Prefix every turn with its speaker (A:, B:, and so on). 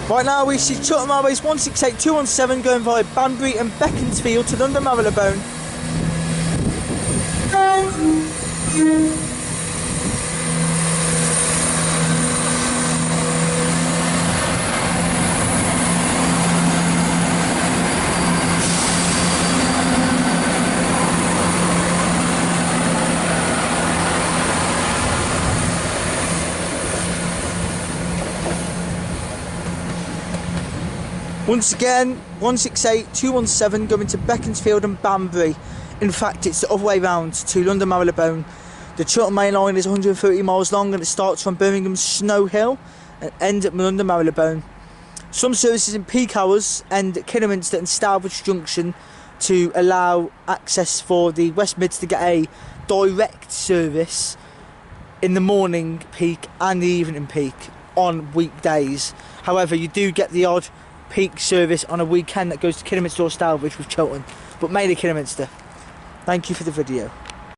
A: Right now we see Chiltern Railways 168217 going via Banbury and Beaconsfield to London Marylebone. Once again, 168217 going to Beaconsfield and Banbury. In fact, it's the other way round to London Marylebone. The Chiltern Main Line is 130 miles long and it starts from Birmingham's Snow Hill and ends at London Marylebone. Some services in peak hours end at Kidderminster and Stourbridge Junction to allow access for the West Mids to get a direct service in the morning peak and the evening peak on weekdays. However, you do get the odd peak service on a weekend that goes to Kidderminster or Stourbridge with Chiltern, but mainly Kidderminster. Thank you for the video.